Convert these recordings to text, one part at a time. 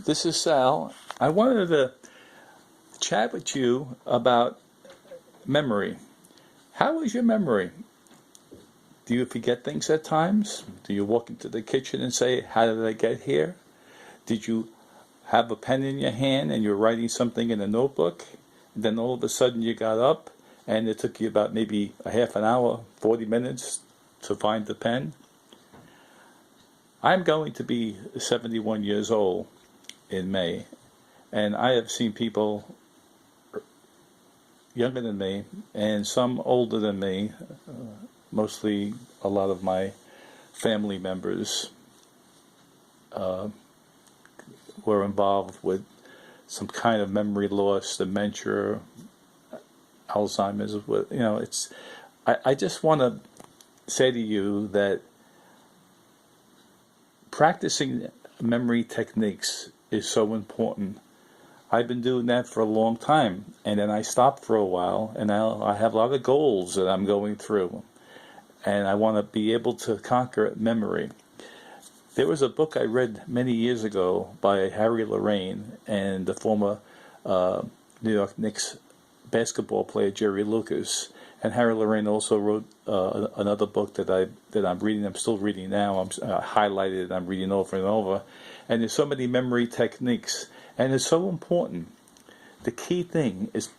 This is Sal. I wanted to chat with you about memory. How is your memory? Do you forget things at times? Do you walk into the kitchen and say, "How did I get here?" Did you have a pen in your hand and you're writing something in a notebook? Then all of a sudden you got up and it took you about maybe a half an hour, 40 minutes to find the pen? I'm going to be 71 years old in May, and I have seen people younger than me and some older than me, mostly a lot of my family members were involved with some kind of memory loss, dementia, Alzheimer's. I just want to say to you that practicing memory techniques is so important. I've been doing that for a long time, and then I stopped for a while, and now I have a lot of goals that I'm going through, and I want to be able to conquer memory. There was a book I read many years ago by Harry Lorayne and the former New York Knicks basketball player Jerry Lucas. And Harry Lorayne also wrote another book that I'm reading. I'm still reading now. I'm highlighted. I'm reading over and over. And there's so many memory techniques, and it's so important. The key thing is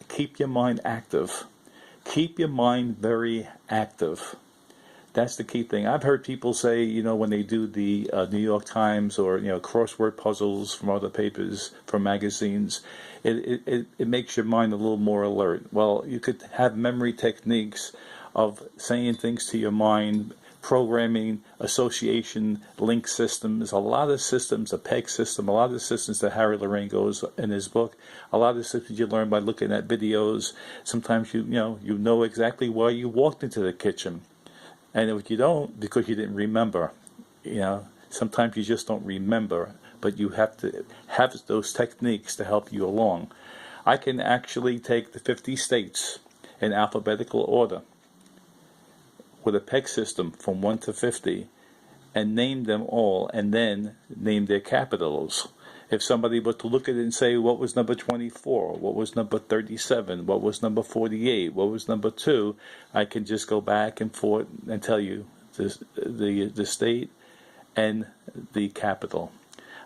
keep your mind active. Keep your mind very active. That's the key thing. I've heard people say, when they do the New York Times or crossword puzzles from other papers, from magazines, it makes your mind a little more alert. Well, you could have memory techniques of saying things to your mind, programming, association, link systems, a lot of systems, a PEG system, a lot of systems that Harry Lorayne goes in his book, a lot of systems you learn by looking at videos. Sometimes you know exactly why you walked into the kitchen. And if you don't, because you didn't remember, sometimes you just don't remember, but you have to have those techniques to help you along. I can actually take the 50 states in alphabetical order with a PEG system from 1 to 50 and name them all, and then name their capitals. If somebody were to look at it and say, what was number 24, what was number 37, what was number 48, what was number 2, I can just go back and forth and tell you the state and the capital.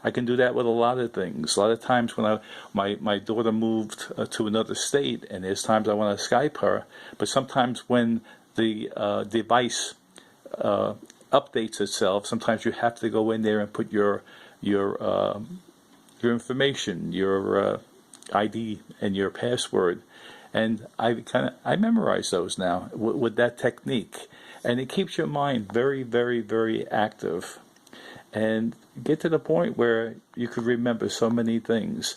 I can do that with a lot of things. A lot of times when my daughter moved to another state, and there's times I want to Skype her, but sometimes when the device updates itself, sometimes you have to go in there and put your information, your ID, and your password, and I memorize those now with that technique, and it keeps your mind very, very, very active, and get to the point where you could remember so many things.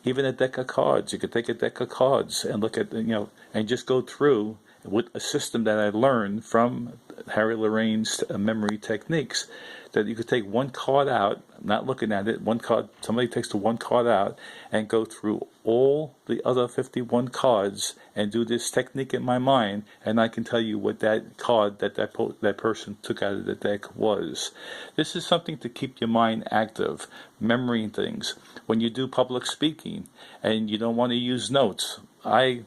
Even a deck of cards, you could take a deck of cards and look at and just go through with a system that I learned from Harry Lorayne's memory techniques, that you could take one card out, not looking at it, one card, somebody takes the one card out and go through all the other 51 cards and do this technique in my mind, and I can tell you what that card that person took out of the deck was. This is something to keep your mind active, memorizing things. When you do public speaking and you don't want to use notes, I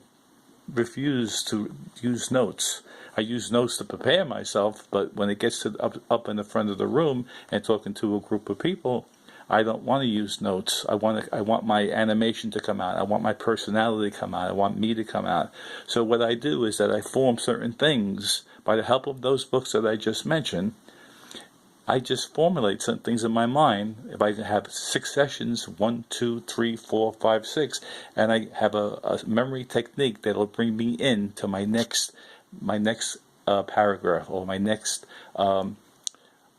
refuse to use notes. I use notes to prepare myself, but when it gets to up in the front of the room and talking to a group of people, I don't want to use notes. I want my animation to come out. I want my personality to come out. I want me to come out. So what I do is that I form certain things by the help of those books that I just mentioned. I just formulate some things in my mind. If I have 6 sessions, 1, 2, 3, 4, 5, 6, and I have a memory technique that'll bring me into my next paragraph, or my next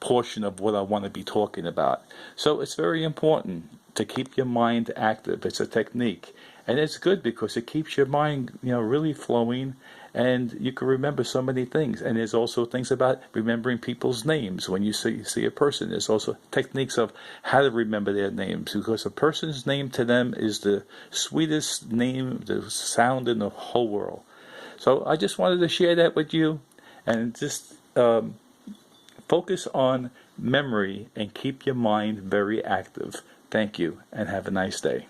portion of what I want to be talking about. So it's very important to keep your mind active. It's a technique, and it's good because it keeps your mind really flowing, and you can remember so many things. And there's also things about remembering people's names. When you see a person, there's also techniques of how to remember their names, because a person's name to them is the sweetest name, the sound in the whole world. So I just wanted to share that with you, and just focus on memory and keep your mind very active. Thank you, and have a nice day.